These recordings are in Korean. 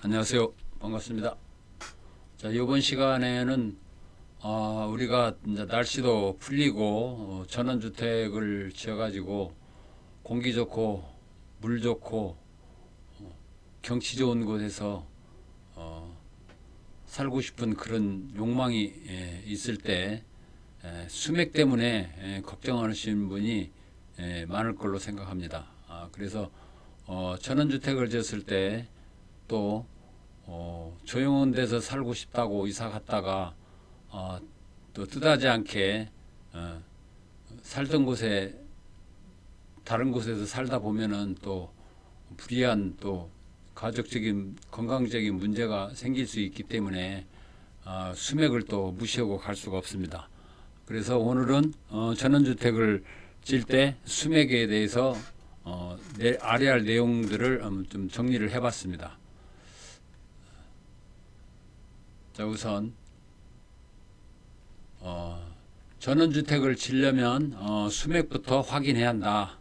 안녕하세요. 반갑습니다. 자, 이번 시간에는 우리가 이제 날씨도 풀리고 전원주택을 지어가지고 공기 좋고 물 좋고 경치 좋은 곳에서 살고 싶은 그런 욕망이 있을 때 수맥 때문에 걱정하시는 분이 많을 걸로 생각합니다. 그래서 전원주택을 지었을 때 또 조용한 데서 살고 싶다고 이사 갔다가 또 뜻하지 않게 살던 곳에 다른 곳에서 살다 보면은 또 불이한 또 가족적인 건강적인 문제가 생길 수 있기 때문에 수맥을 또 무시하고 갈 수가 없습니다. 그래서 오늘은 전원주택을 질 때 수맥에 대해서 아래 할 내용들을 좀 정리를 해봤습니다. 자, 우선 전원주택을 지려면 수맥부터 확인해야 한다.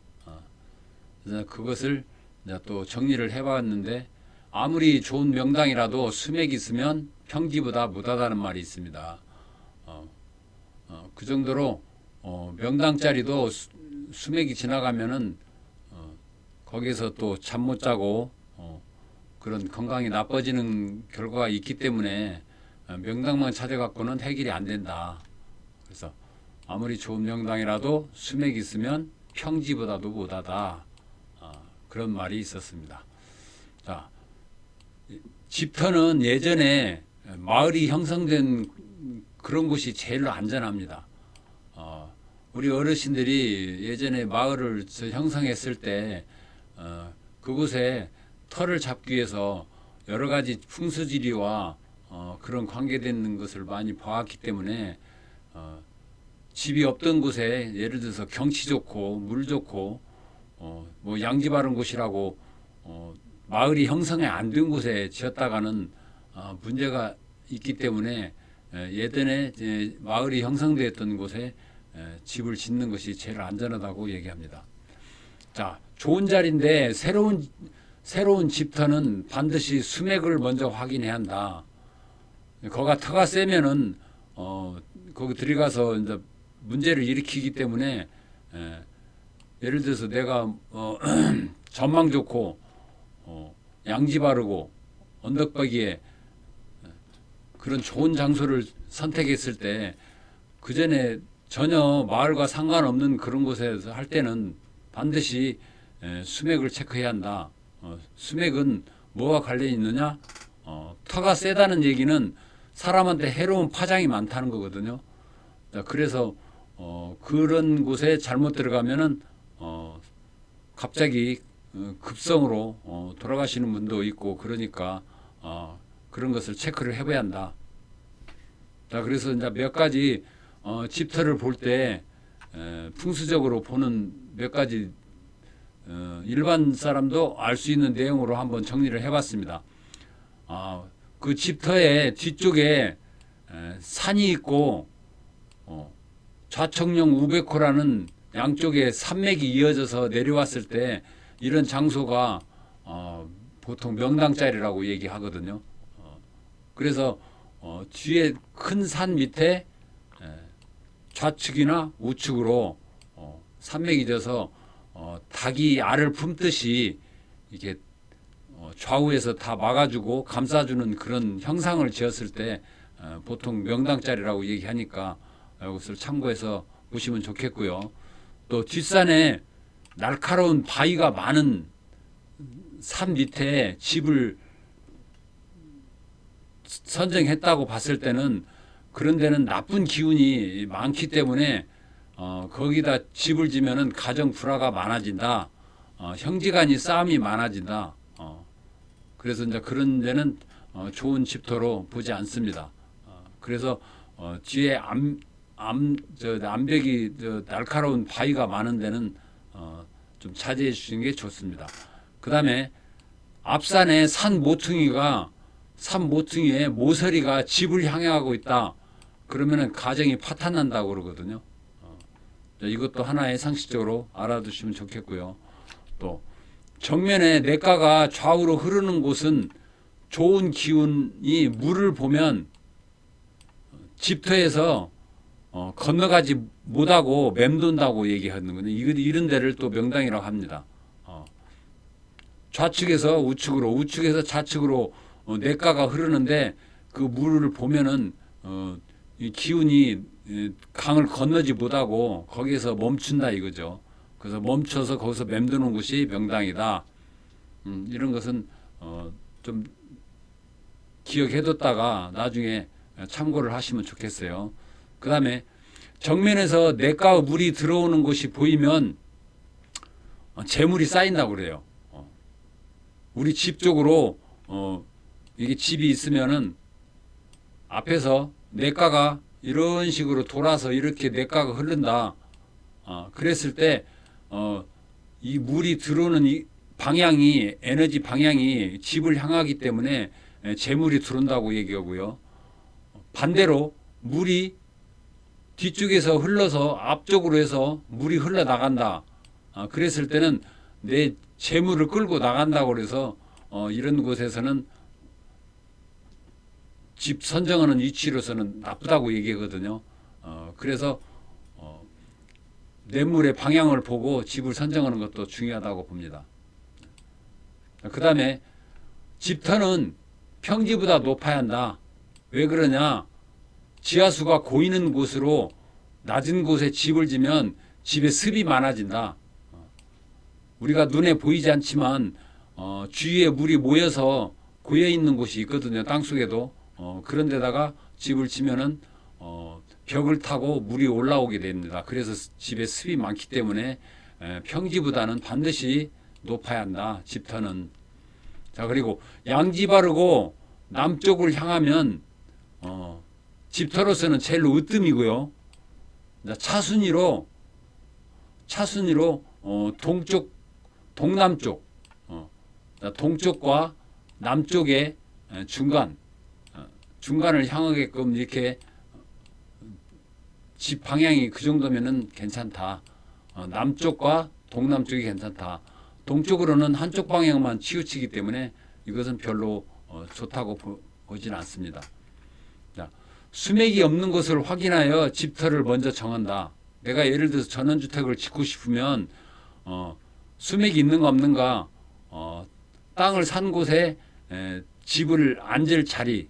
그래서 그것을 이제 또 정리를 해봤는데 아무리 좋은 명당이라도 수맥이 있으면 평지보다 못하다는 말이 있습니다. 그 정도로 명당짜리도 수맥이 지나가면은 거기서 또 잠 못 자고 그런 건강이 나빠지는 결과가 있기 때문에 명당만 찾아갖고는 해결이 안 된다. 그래서 아무리 좋은 명당이라도 수맥이 있으면 평지보다도 못하다. 그런 말이 있었습니다. 자, 집터는 예전에 마을이 형성된 그런 곳이 제일 안전합니다. 우리 어르신들이 예전에 마을을 형성했을 때 그곳에 터를 잡기 위해서 여러 가지 풍수지리와 그런 관계되는 것을 많이 봐왔기 때문에 집이 없던 곳에 예를 들어서 경치 좋고 물 좋고 뭐 양지 바른 곳이라고 마을이 형성이 안 된 곳에 지었다가는 문제가 있기 때문에 예전에 마을이 형성되었던 곳에 집을 짓는 것이 제일 안전하다고 얘기합니다. 자, 좋은 자리인데 새로운 집터는 반드시 수맥을 먼저 확인해야 한다. 거가 터가 세면은 거기 들어가서 이제 문제를 일으키기 때문에 예를 들어서 내가 전망 좋고 양지 바르고 언덕바위에 그런 좋은 장소를 선택했을 때 그 전에 전혀 마을과 상관없는 그런 곳에서 할 때는 반드시 수맥을 체크해야 한다. 수맥은 뭐와 관련이 있느냐? 터가 세다는 얘기는 사람한테 해로운 파장이 많다는 거거든요. 그래서 그런 곳에 잘못 들어가면은 갑자기 급성으로 돌아가시는 분도 있고 그러니까 그런 것을 체크를 해봐야 한다. 자, 그래서 이제 몇 가지 집터를 볼 때 풍수적으로 보는 몇 가지 일반 사람도 알 수 있는 내용으로 한번 정리를 해봤습니다. 그 집터의 뒤쪽에 산이 있고 좌청령 우백호라는 양쪽에 산맥이 이어져서 내려왔을 때 이런 장소가 보통 명당짜리라고 얘기하거든요. 그래서 뒤에 큰 산 밑에 좌측이나 우측으로 산맥이 져서 닭이 알을 품듯이 이렇게 좌우에서 다 막아주고 감싸주는 그런 형상을 지었을 때 보통 명당짜리라고 얘기하니까 이것을 참고해서 보시면 좋겠고요. 또 뒷산에 날카로운 바위가 많은 산 밑에 집을 선정했다고 봤을 때는 그런 데는 나쁜 기운이 많기 때문에 거기다 집을 지면은 가정 불화가 많아진다. 형제간이 싸움이 많아진다. 그래서 이제 그런 데는 좋은 집터로 보지 않습니다. 그래서 뒤에 암벽이 날카로운 바위가 많은 데는 좀 자제해 주시는 게 좋습니다. 그 다음에 앞산에 산 모퉁이에 모서리가 집을 향하고 있다. 그러면은 가정이 파탄난다고 그러거든요. 이것도 하나의 상식적으로 알아두시면 좋겠고요. 또 정면에 냇가가 좌우로 흐르는 곳은 좋은 기운이 물을 보면 집터에서 건너가지 못하고 맴돈다고 얘기하는 거는 이런 데를 또 명당이라고 합니다. 좌측에서 우측으로, 우측에서 좌측으로 냇가가 흐르는데 그 물을 보면은 이 기운이 강을 건너지 못하고 거기에서 멈춘다 이거죠. 그래서 멈춰서 거기서 맴도는 곳이 명당이다. 이런 것은 좀 기억해뒀다가 나중에 참고를 하시면 좋겠어요. 그 다음에 정면에서 냇가의 물이 들어오는 곳이 보이면 재물이 쌓인다고 그래요. 우리 집 쪽으로 이게 집이 있으면은 앞에서 냇가가 이런 식으로 돌아서 이렇게 냇가가 흐른다. 그랬을 때 이 물이 들어오는 이 방향이 에너지 방향이 집을 향하기 때문에 재물이 들어온다고 얘기하고요. 반대로 물이 뒤쪽에서 흘러서 앞쪽으로 해서 물이 흘러나간다. 그랬을 때는 내 재물을 끌고 나간다고 그래서 이런 곳에서는 집 선정하는 위치로서는 나쁘다고 얘기하거든요. 그래서 냇물의 방향을 보고 집을 선정하는 것도 중요하다고 봅니다. 그 다음에 집터는 평지보다 높아야 한다. 왜 그러냐? 지하수가 고이는 곳으로 낮은 곳에 집을 지면 집에 습이 많아진다. 우리가 눈에 보이지 않지만 주위에 물이 모여서 고여 있는 곳이 있거든요. 땅속에도. 그런 데다가 집을 지면은 벽을 타고 물이 올라오게 됩니다. 그래서 집에 습이 많기 때문에 평지보다는 반드시 높아야 한다. 집터는. 자, 그리고 양지 바르고 남쪽을 향하면 집터로서는 제일 으뜸이고요. 차순위로 동쪽, 동남쪽, 동쪽과 남쪽의 중간을 향하게끔 이렇게 집 방향이 그 정도면은 괜찮다. 남쪽과 동남쪽이 괜찮다. 동쪽으로는 한쪽 방향만 치우치기 때문에 이것은 별로 좋다고 보지는 않습니다. 자, 수맥이 없는 것을 확인하여 집터를 먼저 정한다. 내가 예를 들어서 전원주택을 짓고 싶으면 수맥이 있는가 없는가, 땅을 산 곳에 집을 앉을 자리,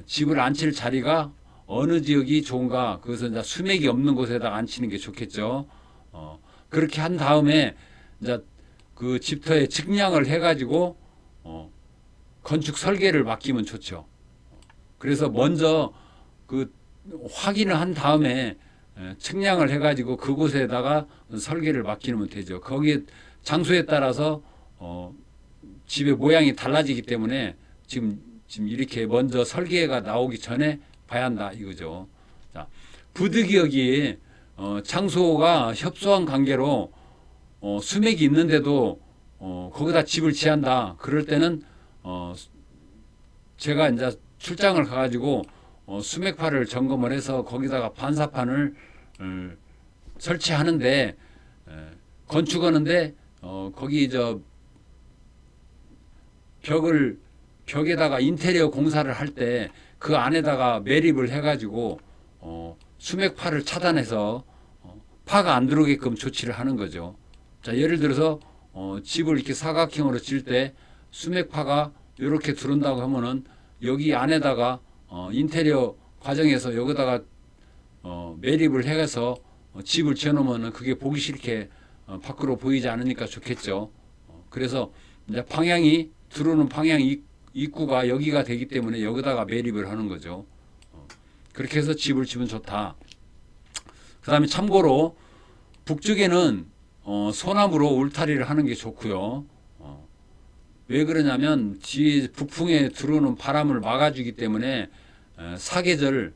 집을 앉힐 자리가 어느 지역이 좋은가, 그것은 이제 수맥이 없는 곳에다 앉히는 게 좋겠죠. 그렇게 한 다음에 이제 그 집터에 측량을 해가지고 건축 설계를 맡기면 좋죠. 그래서 먼저 그 확인을 한 다음에 측량을 해가지고 그곳에다가 설계를 맡기면 되죠. 거기에 장소에 따라서 집의 모양이 달라지기 때문에 지금 이렇게 먼저 설계가 나오기 전에 봐야 한다 이거죠. 자, 부득이하게 장소가 협소한 관계로 수맥이 있는데도 거기다 집을 지한다. 그럴 때는 제가 이제 출장을 가가지고 수맥파를 점검을 해서 거기다가 반사판을 설치하는데 건축하는데 거기 벽에다가 인테리어 공사를 할 때 그 안에다가 매립을 해가지고 수맥파를 차단해서 파가 안 들어오게끔 조치를 하는 거죠. 자, 예를 들어서 집을 이렇게 사각형으로 질 때 수맥파가 이렇게 들어온다고 하면은 여기 안에다가 인테리어 과정에서 여기다가 매립을 해서 집을 지어놓으면은 그게 보기 싫게 밖으로 보이지 않으니까 좋겠죠. 그래서 이제 방향이 들어오는 방향 입구가 여기가 되기 때문에 여기다가 매립을 하는 거죠. 그렇게 해서 집을 지으면 좋다. 그 다음에 참고로 북쪽에는 소나무로 울타리를 하는 게 좋고요. 왜 그러냐면 북풍에 들어오는 바람을 막아주기 때문에 사계절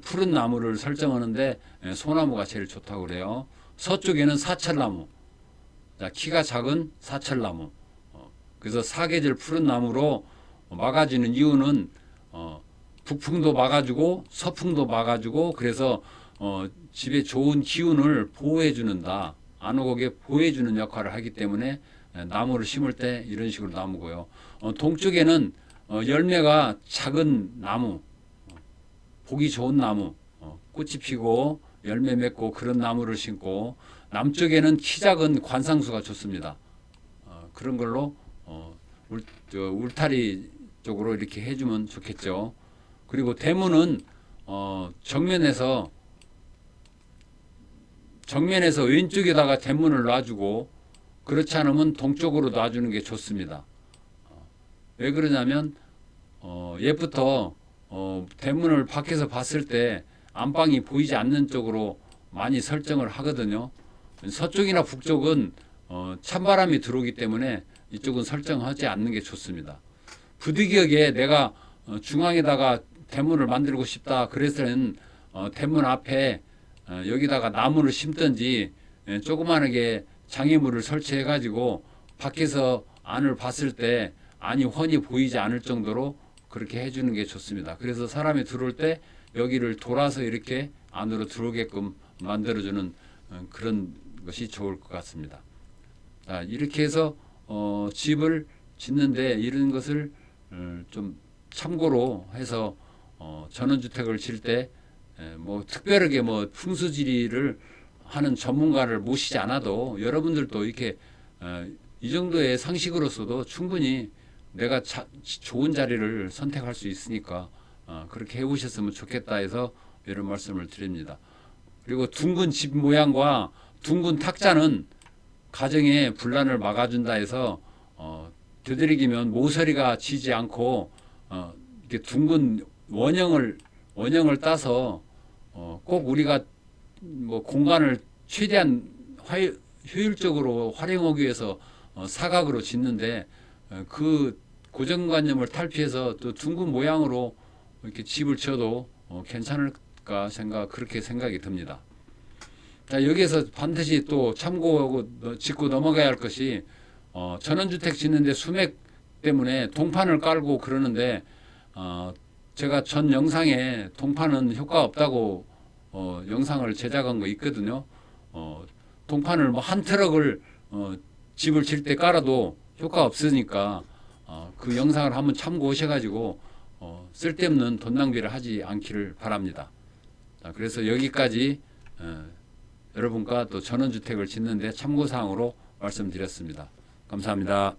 푸른 나무를 설정하는데 소나무가 제일 좋다고 그래요. 서쪽에는 사철나무, 키가 작은 사철나무. 그래서 사계절 푸른 나무로 막아주는 이유는 북풍도 막아주고 서풍도 막아주고 그래서 집에 좋은 기운을 보호해 주는다. 안 오게 보호해 주는 역할을 하기 때문에 나무를 심을 때 이런 식으로 나무고요. 동쪽에는 열매가 작은 나무, 보기 좋은 나무, 꽃이 피고 열매 맺고 그런 나무를 심고, 남쪽에는 키 작은 관상수가 좋습니다. 그런 걸로 울타리 쪽으로 이렇게 해주면 좋겠죠. 그리고 대문은 정면에서 왼쪽에다가 대문을 놔주고, 그렇지 않으면 동쪽으로 놔주는 게 좋습니다. 왜 그러냐면 옛부터 대문을 밖에서 봤을 때 안방이 보이지 않는 쪽으로 많이 설정을 하거든요. 서쪽이나 북쪽은 찬바람이 들어오기 때문에 이쪽은 설정하지 않는 게 좋습니다. 부득이하게 내가 중앙에다가 대문을 만들고 싶다 그래서는 대문 앞에 여기다가 나무를 심든지 조그마하게 장애물을 설치해 가지고 밖에서 안을 봤을 때 안이 훤히 보이지 않을 정도로 그렇게 해주는 게 좋습니다. 그래서 사람이 들어올 때 여기를 돌아서 이렇게 안으로 들어오게끔 만들어주는 그런 것이 좋을 것 같습니다. 자, 이렇게 해서 집을 짓는데 이런 것을 좀 참고로 해서 전원주택을 질 때 뭐 특별하게 뭐 풍수지리를 하는 전문가를 모시지 않아도 여러분들도 이렇게 이 정도의 상식으로서도 충분히 내가 좋은 자리를 선택할 수 있으니까 그렇게 해보셨으면 좋겠다 해서 이런 말씀을 드립니다. 그리고 둥근 집 모양과 둥근 탁자는 가정의 분란을 막아준다 해서 되도록이면 모서리가 지지 않고 이렇게 둥근 원형을 따서 꼭 우리가 뭐 공간을 최대한 효율적으로 활용하기 위해서 사각으로 짓는데 그 고정관념을 탈피해서 또 둥근 모양으로 이렇게 집을 지어도 괜찮을까 그렇게 생각이 듭니다. 자, 여기에서 반드시 또 참고하고 짚고 넘어가야 할 것이 전원주택 짓는데 수맥 때문에 동판을 깔고 그러는데 제가 전 영상에 동판은 효과 없다고 영상을 제작한 거 있거든요. 동판을 뭐 한 트럭을 집을 질 때 깔아도 효과 없으니까 그 영상을 한번 참고하셔가지고 쓸데없는 돈 낭비를 하지 않기를 바랍니다. 자, 그래서 여기까지 여러분과 또 전원주택을 짓는데 참고사항으로 말씀드렸습니다. 감사합니다.